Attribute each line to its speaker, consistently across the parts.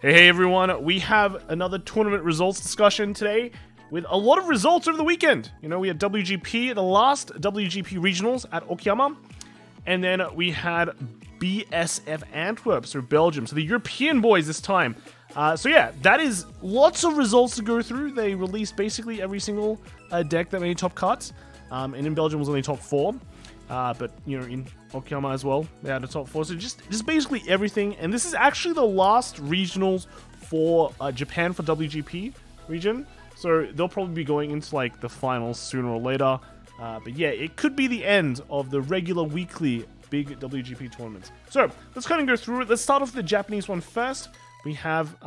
Speaker 1: Hey everyone, we have another tournament results discussion today with a lot of results over the weekend. You know, we had WGP, the last WGP regionals at Okayama, and then we had BSF Antwerp, so Belgium, so the European boys this time. So yeah, that is lots of results to go through. They released basically every single deck that made top cuts, and in Belgium was only top 4. But you know, in Okayama as well, they had a top 4. So just basically everything. And this is actually the last regionals for Japan for WGP region. So they'll probably be going into like the finals sooner or later. But yeah, it could be the end of the regular weekly big WGP tournaments. So let's kind of go through it. Let's start off with the Japanese one first. We have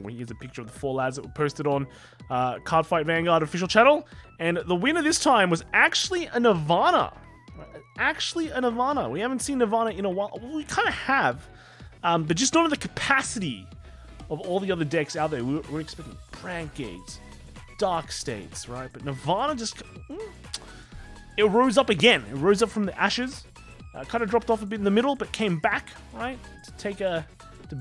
Speaker 1: here's a picture of the 4 lads that were posted on Cardfight Vanguard official channel. And the winner this time was actually a Nirvana. Actually a Nirvana. We haven't seen Nirvana in a while. Well, we kind of have, but just not in the capacity of all the other decks out there. We're expecting Brand Gates, Dark States, right? But Nirvana just... it rose up again. It rose up from the ashes. Kind of dropped off a bit in the middle, but came back, right? To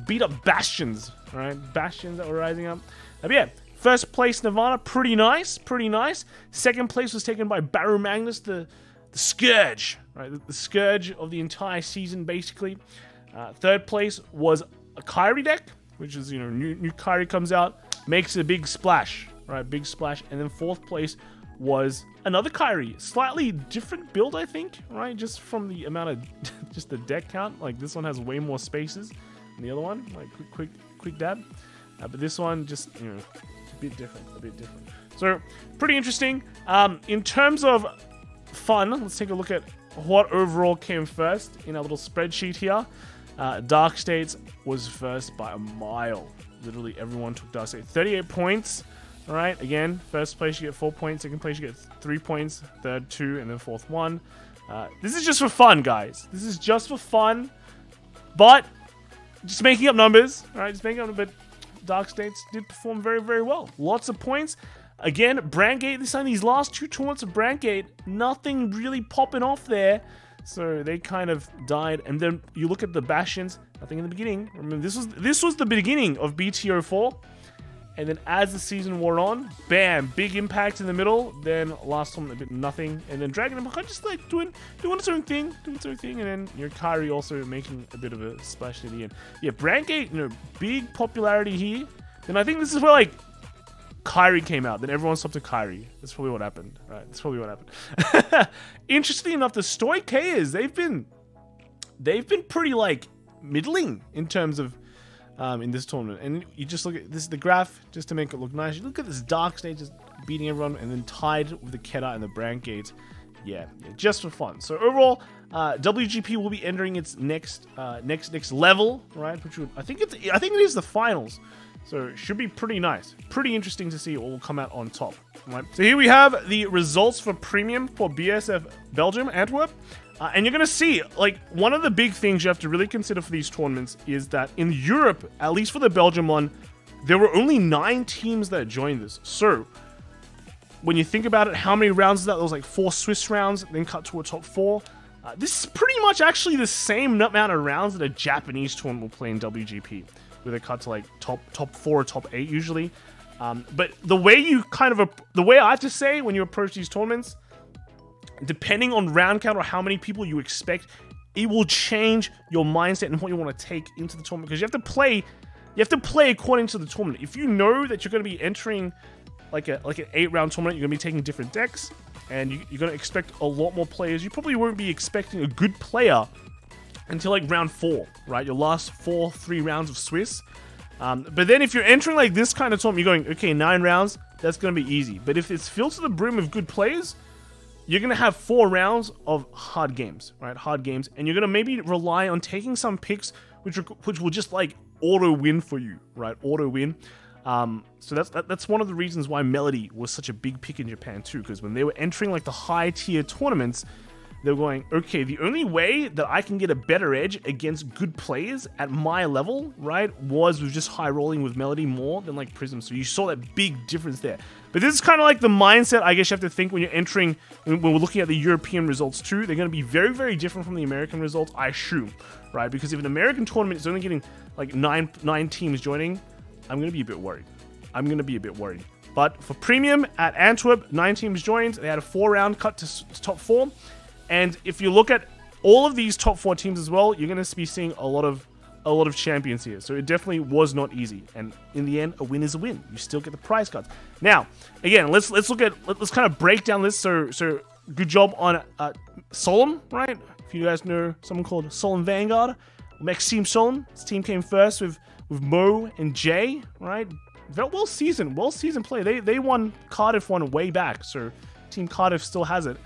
Speaker 1: beat up Bastions, right? Bastions that were rising up. But yeah, first place Nirvana, pretty nice, pretty nice. Second place was taken by Baru Magnus, the Scourge, right? The Scourge of the entire season, basically. Third place was a Kyrie deck, which is, you know, new Kyrie comes out, makes a big splash, right? Big splash. And then fourth place was another Kyrie, slightly different build, I think, right? Just from the amount of just the deck count. Like this one has way more spaces. The other one, like quick dab, but this one just, you know, a bit different. So pretty interesting. In terms of fun, let's take a look at what overall came first in our little spreadsheet here. Dark States was first by a mile. Literally everyone took Dark States. 38 points. All right, again, first place you get 4 points, second place you get 3 points, third 2, and then fourth 1. This is just for fun, guys. This is just for fun, but just making up numbers, right? Just making up, but Dark States did perform very, very well. Lots of points. Again, Brandgate, this time, these last 2 tournaments of Brandgate, nothing really popping off there. So they kind of died. And then you look at the Bastions, nothing in the beginning. Remember, this was the beginning of BTO4. And then as the season wore on, bam, big impact in the middle. Then last one, a bit nothing. And then Dragon Empire just like doing its own thing, And then your Kyrie also making a bit of a splash at the end. Yeah, Brandgate, you know, big popularity here. Then I think this is where like Kyrie came out. Then everyone stopped to Kyrie. That's probably what happened, right? That's probably what happened. Interestingly enough, the Stoic Kayers, they've been pretty like middling in terms of in this tournament. And you just look at this, the graph, just to make it look nice. You look at this Dark State just beating everyone, and then tied with the Keta and the Brand Gates. Yeah, just for fun. So overall, WGP will be entering its next level, right? Which would, I think it is the finals. So it should be pretty nice, pretty interesting to see what will come out on top. Right? So here we have the results for Premium for BSF Belgium Antwerp. And you're going to see, like, one of the big things you have to really consider for these tournaments is that in Europe, at least for the Belgium one, there were only 9 teams that joined this. So, when you think about it, how many rounds is that? There was like 4 Swiss rounds, then cut to a top 4. This is pretty much actually the same amount of rounds that a Japanese tournament will play in WGP, where they cut to like top 4 or top 8 usually. But the way I have to say when you approach these tournaments, depending on round count or how many people you expect, it will change your mindset and what you want to take into the tournament, because you have to play according to the tournament. If you know that you're going to be entering like an 8-round tournament, you're going to be taking different decks, and you're going to expect a lot more players. You probably won't be expecting a good player until like round 4, right? Your last 3 rounds of Swiss. But then if you're entering like this kind of tournament, you're going, okay, 9 rounds, that's going to be easy. But if it's filled to the brim with good players, you're going to have 4 rounds of hard games, right? Hard games. And you're going to maybe rely on taking some picks which will just like auto-win for you, right? Auto-win. So that's one of the reasons why Melody was such a big pick in Japan too, because when they were entering like the high-tier tournaments, They're going, okay, the only way that I can get a better edge against good players at my level, right, was with just high rolling with Melody more than like Prism. So you saw that big difference there. But this is kind of like the mindset I guess you have to think when you're entering, when we're looking at the European results too. They're going to be very, very different from the American results, I assume, right? Because if an American tournament is only getting like nine teams joining, I'm going to be a bit worried. But for Premium at Antwerp, 9 teams joined. They had a 4-round cut to top 4. And if you look at all of these top 4 teams as well, you're going to be seeing a lot of champions here. So it definitely was not easy. And in the end, a win is a win. You still get the prize cards. Now, again, let's kind of break down this. So good job on Solemn, right? If you guys know someone called Solemn Vanguard, Maxime Solemn. His team came first with Mo and Jay, right? Well seasoned play. They won Cardiff one way back. So Team Cardiff still has it.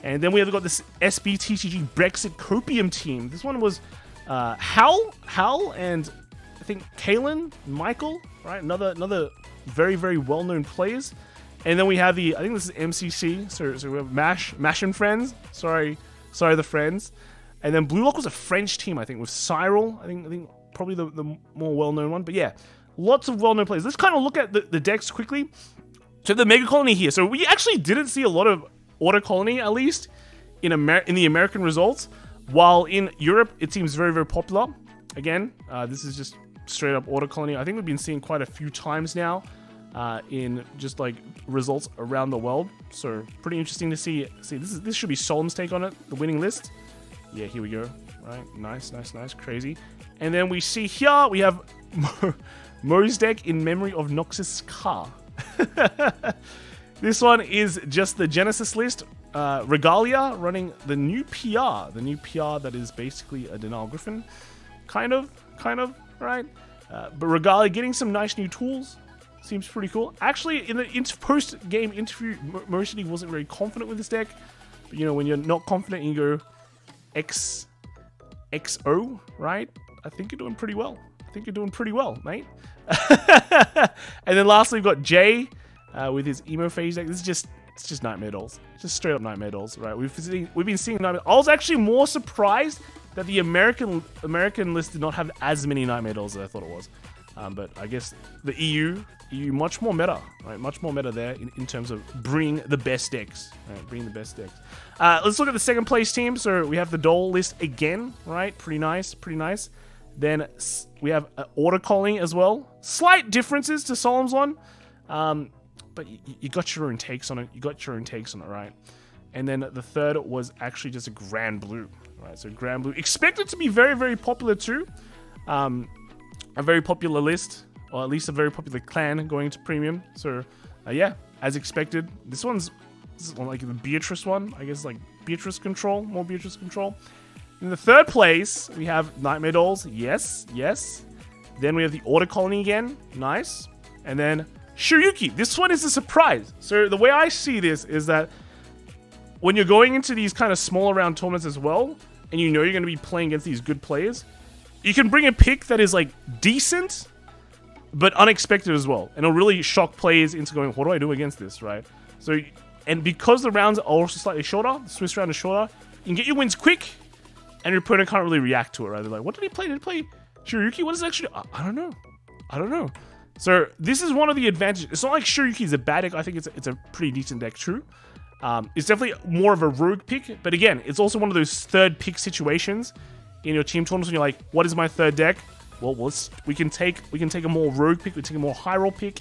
Speaker 1: And then we have got this SBTCG Brexit Copium team. This one was Hal, and I think Kalen, Michael, right? Another very, very well-known players. And then we have I think this is MCC, so we have Mash and Friends. Sorry the friends. And then Blue Lock was a French team, I think, with Cyril. I think probably the more well-known one. But yeah, lots of well-known players. Let's kind of look at the decks quickly. So the Mega Colony here. So we actually didn't see a lot of Auto Colony, at least, in the American results, while in Europe, it seems very, very popular. Again, this is just straight up Auto Colony. I think we've been seeing quite a few times now in just like results around the world. So pretty interesting to see. This should be Solemn's take on it, the winning list. Yeah, here we go. Right, nice, crazy. And then we see here, we have Mo's deck in memory of Noxus Car. This one is just the Genesis list. Regalia running the new PR. The new PR that is basically a Denial Griffin. Kind of, right? But Regalia getting some nice new tools. Seems pretty cool. Actually, in the post-game interview, Mercy wasn't very confident with this deck. But, you know, when you're not confident, you go XO, right? I think you're doing pretty well. Mate. And then lastly, we've got Jay. With his emo phase deck. This is just Nightmare Dolls. Just straight up Nightmare Dolls, right? We've been seeing Nightmare. I was actually more surprised that the American list did not have as many Nightmare Dolls as I thought it was. But I guess the EU much more meta, right? Much more meta there in terms of bringing the best decks, right? Let's look at the second place team. So we have the Doll list again, right? Pretty nice. Then we have Auto Colony as well. Slight differences to Solemn's one. But you got your own takes on it. Right? And then the third was actually just a Grand Blue, right? So Grand Blue, expected to be very, very popular too. A very popular list, or at least a very popular clan going to Premium. So yeah, as expected. This is like the Beatrice one. I guess like Beatrice Control, more Beatrice Control. In the third place, we have Nightmare Dolls. Yes. Then we have the Auto Colony again. Nice. And then Shiryuki. This one is a surprise. So the way I see this is that when you're going into these kind of smaller round tournaments as well, and you know you're going to be playing against these good players, you can bring a pick that is like decent, but unexpected as well. And it'll really shock players into going, what do I do against this, right? So, and because the rounds are also slightly shorter, the Swiss round is shorter, you can get your wins quick, and your opponent can't really react to it, right? They're like, what did he play? Did he play Shiryuki? What is it actually? I don't know. So this is one of the advantages. It's not like Shiryuki is a bad deck. I think it's a pretty decent deck too. It's definitely more of a rogue pick, but again, it's also one of those third pick situations in your team tournaments when you're like, what is my third deck? Well, we can take a more rogue pick, we take a more high roll pick,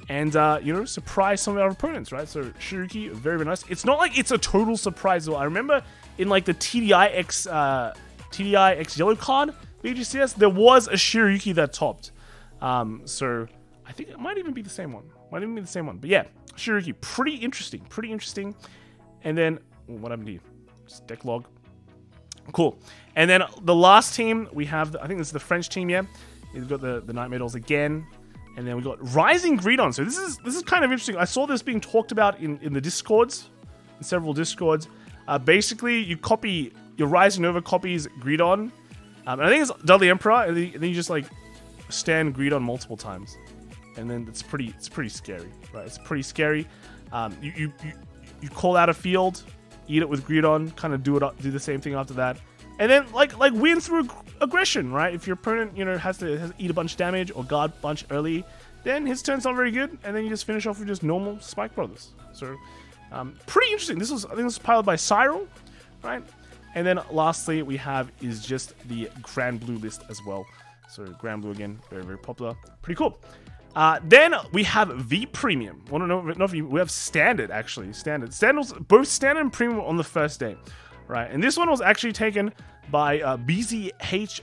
Speaker 1: and you know, surprise some of our opponents, right? So Shiryuki, very, very nice. It's not like it's a total surprise though. I remember in like the TDI X yellow card BGCS, there was a Shiryuki that topped. So I think it might even be the same one. But yeah, Shiryuki, pretty interesting. And then, what happened to you? Just deck log. Cool. And then the last team, we have, I think this is the French team, yeah? We've got the Nightmare Dolls again. And then we got Rising Greedon. So this is kind of interesting. I saw this being talked about in the Discords, in several Discords. Basically, you copy, your Rising Nova copies Greedon. And I think it's Dudley Emperor, and then you just like stand Greedon multiple times. And then it's pretty scary, right? It's pretty scary. You call out a field, eat it with Greedon, kind of do the same thing after that. And then, like win through aggression, right? If your opponent, has to eat a bunch of damage or guard a bunch early, then his turn's not very good, and then you just finish off with just normal Spike Brothers. So, pretty interesting. I think this was piloted by Cyril, right? And then lastly, we have is just the Grand Blue list as well. So Grand Blue again, very, very popular. Pretty cool. Then we have V Premium. We have Standard, actually. Standard. Both Standard and Premium on the first day. Right, and this one was actually taken by BZHRPZ.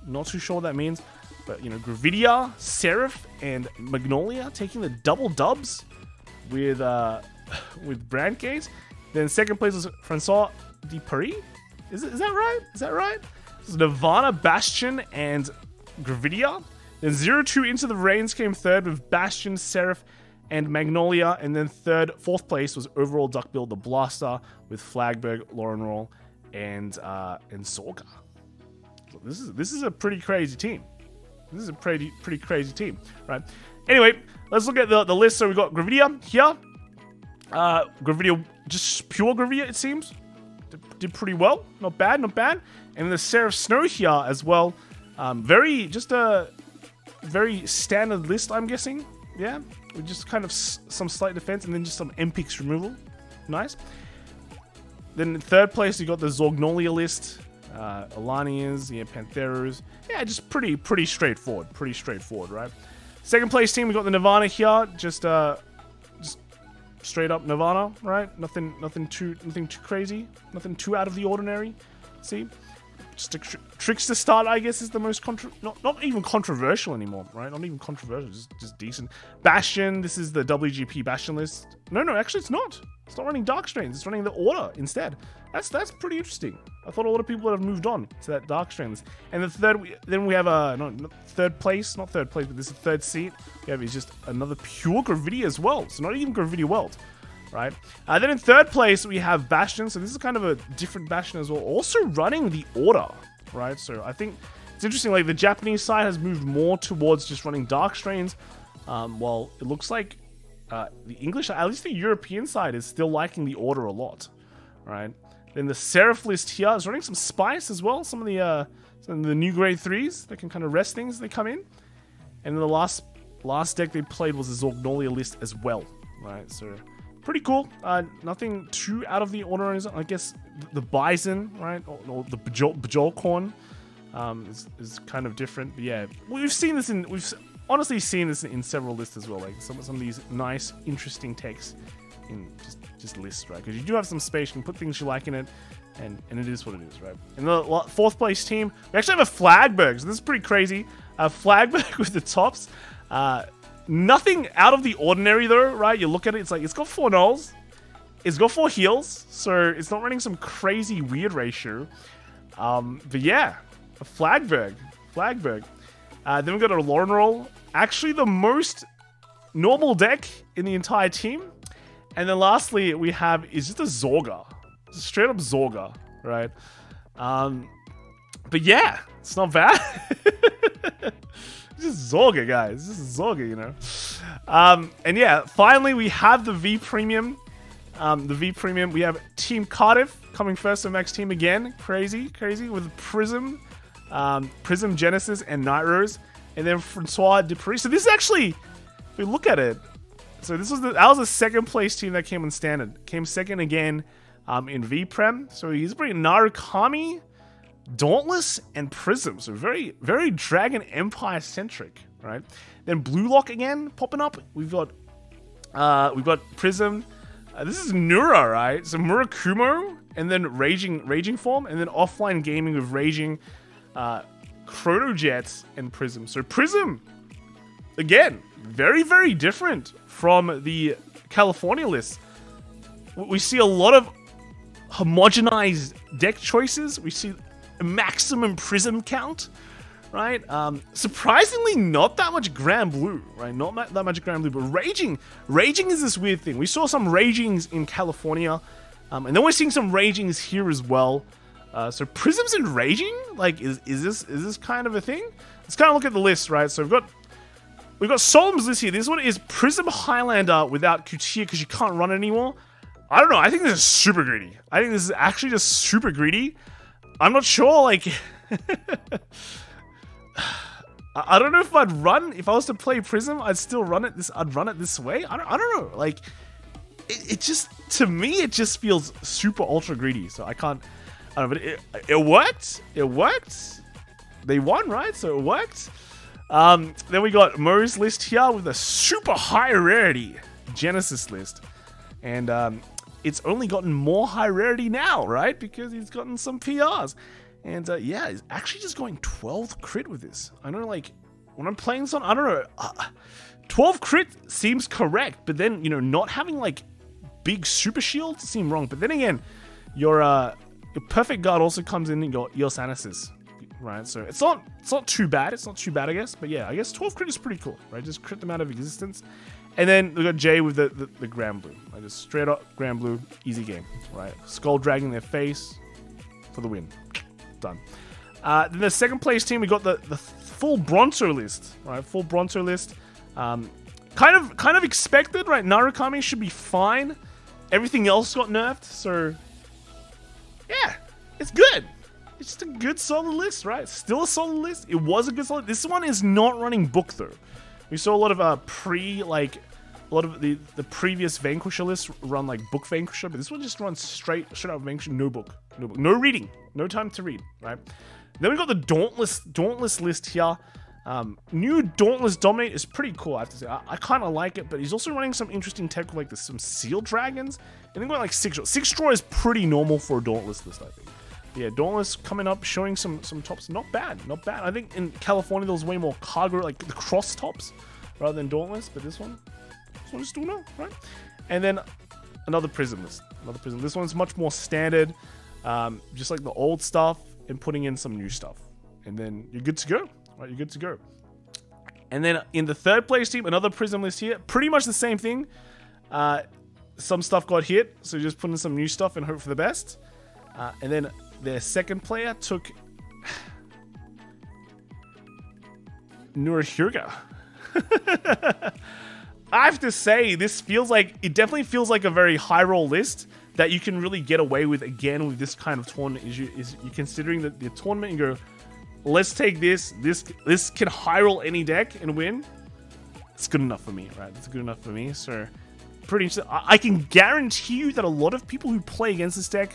Speaker 1: Not too sure what that means, but Gravidia, Seraph, and Magnolia taking the double dubs with Brand Case. Then second place was Francois de Paris. Is that right? Is that right? This is Nirvana, Bastion, and Gravidia. Then 0-2 Into the Reigns came third with Bastion, Seraph, and Magnolia, and then fourth place was overall Duckbill the Blaster with Flagberg, Lauren Roll, and Sorga. So this is a pretty crazy team. This is a pretty crazy team, right? Anyway, let's look at the list. So we got Gravidia here. Gravidia, just pure Gravidia, it seems. Did pretty well. Not bad, not bad. And then the Seraph Snow here as well. Just a very standard list, I'm guessing. Yeah, with just kind of some slight defense and then just some MPix removal. Nice. Then in third place, you got the Zorgnolia list. Alanians, Pantheros. Yeah, just pretty straightforward. Pretty straightforward, right? Second place team, we got the Nirvana here. Just straight up Nirvana, right? Nothing too crazy. Nothing too out of the ordinary. See? Just a Trickster start, I guess, is the most not even controversial anymore, right? Not even controversial, just decent. Bastion, this is the WGP Bastion list. No, actually it's not. It's not running Dark Strains. It's running the Order instead. That's pretty interesting. I thought a lot of people would have moved on to that Dark Strains. And the third, then we have not third place, but this is third seat. We have is just another pure Gravidia as well. So not even Gravidia World. Right. Then in third place, we have Bastion. So this is kind of a different Bastion as well. Also running the Order, right? So I think it's interesting. Like the Japanese side has moved more towards just running Dark Strains, while it looks like the English, at least the European side, is still liking the Order a lot, right? Then the Seraph list here is running some Spice as well. Some of the new grade 3s that can kind of rest things as they come in. And then the last deck they played was the Zorgnolia list as well, right? So pretty cool. Nothing too out of the order. I guess the Bison, right, or the Bajolcorn is kind of different. But yeah, we've honestly seen this in several lists as well. Like some of these nice, interesting techs in just lists, right? Because you do have some space, you can put things you like in it, and it is what it is, right? And the fourth place team, we actually have a Flagberg, so this is pretty crazy. Flagberg with the tops. Nothing out of the ordinary though, right? You look at it, it's like it's got 4 nulls, it's got 4 heals, so it's not running some crazy weird ratio. But yeah, a Flagberg. Then we've got a Lauren Roll, actually the most normal deck in the entire team. And then lastly, we have is just a Zorga, just straight up Zorga, right? But yeah, it's not bad. Just Zorga, guys. This is Zorga, And yeah, finally we have the V Premium. We have Team Cardiff coming first to Max Team again. Crazy with Prism, Genesis, and Night Rose, and then Francois de Paris. So this is actually, if we look at it, so that was the second place team that came on Standard. Came second again in V Prem. So he's bringing Narukami, Dauntless, and Prism. So very, very Dragon Empire centric, right? Then Blue Lock again popping up. We've got Prism. This is Nura, right? So Murakumo, and then Raging Form, and then Offline Gaming with Raging, Chrono Jets, and Prism. So Prism, again, very, very different from the California list. We see a lot of homogenized deck choices. We see a maximum Prism count, right? Surprisingly, not that much Grand Blue, right? Not that much Grand Blue, but Raging is this weird thing. We saw some Ragings in California, and then we're seeing some Ragings here as well. So Prisms and Raging, like, is this kind of a thing? Let's kind of look at the list, right? So we've got Solemn's list here. This one is Prism Highlander without Kutia because you can't run it anymore. I don't know. I think this is super greedy. I think this is actually just super greedy. I'm not sure, like... I don't know if I'd run... If I was to play Prism, I'd still run it this... I'd run it this way. I don't know. Like, it just... To me, it just feels super ultra greedy. So I can't... I don't know, but it worked. It worked. They won, right? So it worked. Then we got Mo's list here with a super high rarity Genesis list. And it's only gotten more high rarity now, right? Because he's gotten some PRs. And yeah, he's actually just going 12 crit with this. I know, like, when I'm playing this on, I don't know, 12 crit seems correct. But then, you know, not having, like, big super shields seem wrong. But then again, your perfect guard also comes in your Sanasis. Right, so it's not too bad. It's not too bad, I guess. But yeah, I guess 12 crit is pretty cool, right? Just crit them out of existence. And then we got Jay with the Grand Blue. Like, just straight up Grand Blue, easy game, right? Skull dragging their face for the win. Done. Then the second place team, we got the full Bronto list, right? Full Bronto list. Kind of expected, right? Narukami should be fine. Everything else got nerfed, so yeah, it's good. It's just a good solid list, right? Still a solid list. It was a good solid. This one is not running book though. We saw a lot of the previous Vanquisher lists run like book Vanquisher, but this one just runs straight out of Vanquisher, no book, no reading, no time to read, right? Then we got the Dauntless list here. New Dauntless Dominate is pretty cool, I have to say. I kind of like it, but he's also running some interesting tech with like some Seal Dragons. And then going like 6 draw. 6 draw is pretty normal for a Dauntless list, I think. Yeah, Dauntless coming up, showing some tops. Not bad, not bad. I think in California there was way more cargo, like the cross tops, rather than Dauntless. But this one's doing well, right? And then another Prism list. This one's much more standard, just like the old stuff, and putting in some new stuff. And then you're good to go, right? You're good to go. And then in the third place team, another Prism list here. Pretty much the same thing. Some stuff got hit, so just put in some new stuff and hope for the best. And then their second player took Nurahyuga. I have to say, this feels like, it definitely feels like a very high roll list that you can really get away with again with this kind of tournament. Is you're considering the tournament and go, let's take this can high roll any deck and win. It's good enough for me, right? It's good enough for me. So pretty interesting. I can guarantee you that a lot of people who play against this deck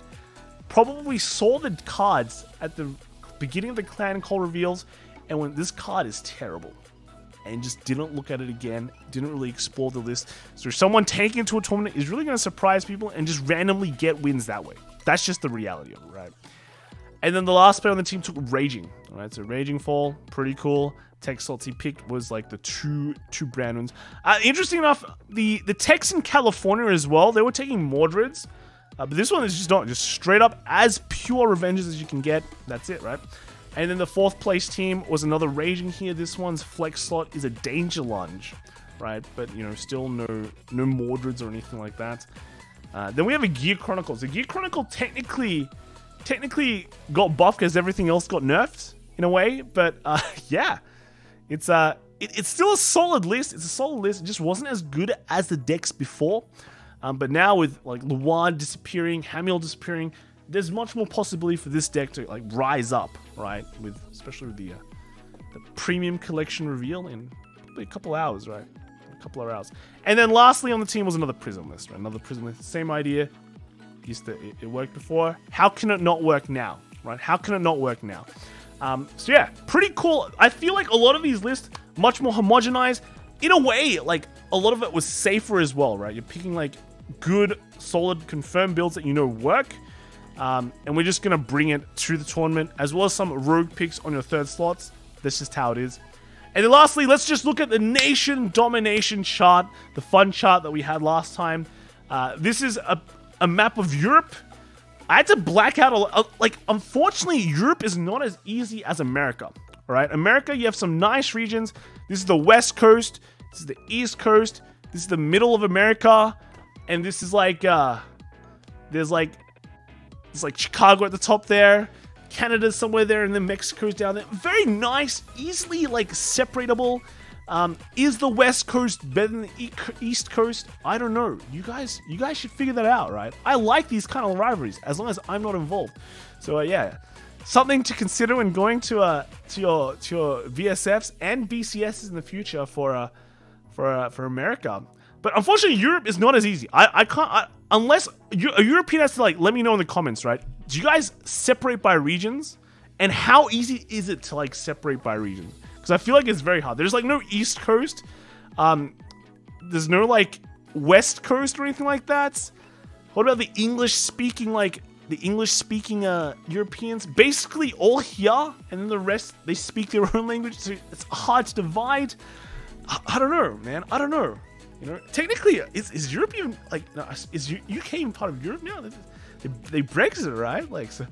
Speaker 1: probably saw the cards at the beginning of the clan call reveals and went, this card is terrible, and just didn't look at it again, didn't really explore the list. So someone taking it to a tournament is really going to surprise people and just randomly get wins that way. That's just the reality of it, right? And then the last player on the team took Raging. All right, so Raging Fall, pretty cool. Tech slots he picked was like the two brand ones. Interesting enough, the techs in California as well, they were taking Mordreds. But this one is just straight up as pure Revenges as you can get. That's it, right? And then the fourth place team was another Raging here. This one's flex slot is a Danger Lunge, right? But, you know, still no Mordreds or anything like that. Then we have a Gear Chronicles. The Gear Chronicle technically got buffed because everything else got nerfed in a way. But, yeah, it's still a solid list. It's a solid list. It just wasn't as good as the decks before. But now with like Luan disappearing, Hamiel disappearing, there's much more possibility for this deck to like rise up, right? With especially with the premium collection reveal in probably a couple hours, right? A couple of hours. And then lastly on the team was another Prism list, right? Another Prism list, same idea. It worked before. How can it not work now, right? How can it not work now? So yeah, pretty cool. I feel like a lot of these lists much more homogenized. In a way, like a lot of it was safer as well, right? You're picking like good, solid, confirmed builds that you know work. And we're just going to bring it to the tournament, as well as some rogue picks on your third slots. That's just how it is. And then lastly, let's just look at the nation domination chart, the fun chart that we had last time. This is a map of Europe. I had to black out, like, unfortunately, Europe is not as easy as America. All right, America, you have some nice regions. This is the West Coast. This is the East Coast. This is the middle of America. And this is like, there's like Chicago at the top there. Canada's somewhere there, and then Mexico's down there. Very nice, easily like separatable. Is the West Coast better than the East Coast? I don't know. You guys should figure that out, right? I like these kind of rivalries as long as I'm not involved. So yeah, something to consider when going to your VSFs and BCSs in the future for America. But unfortunately, Europe is not as easy. I can't unless a European has to like let me know in the comments, right? Do you guys separate by regions? And how easy is it to like separate by region? Because I feel like it's very hard. There's like no East Coast. There's no like West Coast or anything like that. What about the English speaking Europeans? Basically all here, and then the rest they speak their own language. So it's hard to divide. I don't know, man. I don't know. You know, technically, is Europe even like? No, is UK even part of Europe now? They Brexit, right? Like so.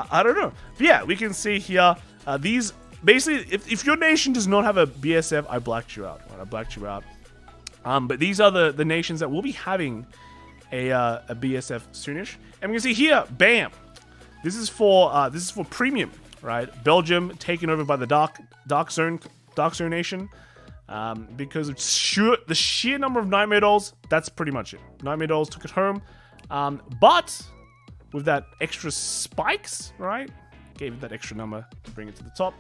Speaker 1: I don't know. But yeah, we can see here, these, basically, if your nation does not have a BSF, I blacked you out. Right? I blacked you out. But these are the nations that will be having a BSF soonish. And we can see here, bam! This is for premium, right? Belgium taken over by the Dark Zone Nation. Because of the sheer number of Nightmare Dolls, that's pretty much it. Nightmare Dolls took it home. But with that extra spikes, right? Gave it that extra number to bring it to the top.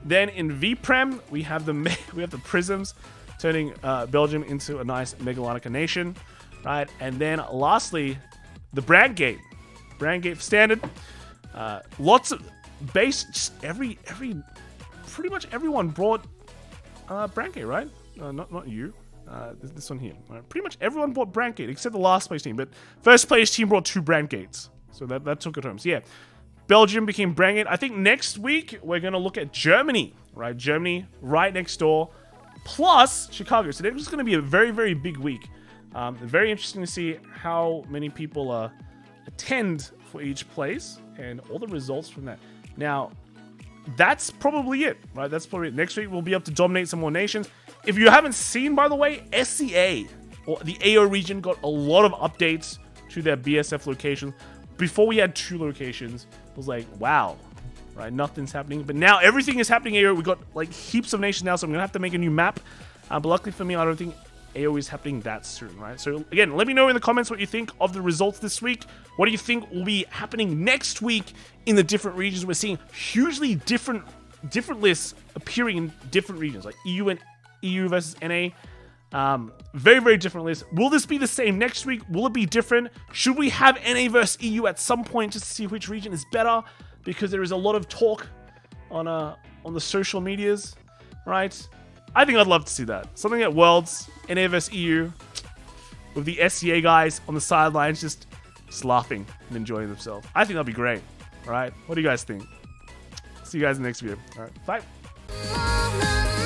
Speaker 1: Then in VPrem, we have the Prisms turning Belgium into a nice Megalonica nation, right? And then lastly, the Brandgate for standard. Lots of base, just pretty much everyone brought Brandgate, right? Not you. This one here. Right? Pretty much everyone bought Brandgate except the last place team, but first place team brought 2 Brandgates. So that took it home. So yeah, Belgium became Brandgate. I think next week we're going to look at Germany, right? Germany right next door, plus Chicago. So it's going to be a very, very big week. Very interesting to see how many people attend for each place and all the results from that. Now, that's probably it, right? That's probably it. Next week we'll be able to dominate some more nations. If you haven't seen, by the way, SCA, or the AO region, got a lot of updates to their BSF locations. Before we had 2 locations, it was like, wow, right? Nothing's happening. But now everything is happening here. We got like heaps of nations now, so I'm going to have to make a new map. But luckily for me, I don't think AO is happening that soon, right? So again, let me know in the comments what you think of the results this week. What do you think will be happening next week in the different regions? We're seeing hugely different lists appearing in different regions, like EU versus NA. Very, very different lists. Will this be the same next week? Will it be different? Should we have NA versus EU at some point just to see which region is better? Because there is a lot of talk on the social medias, right? I think I'd love to see that. Something at Worlds, NA versus EU, with the SCA guys on the sidelines just laughing and enjoying themselves. I think that'd be great. All right, what do you guys think? See you guys in the next video. All right, bye.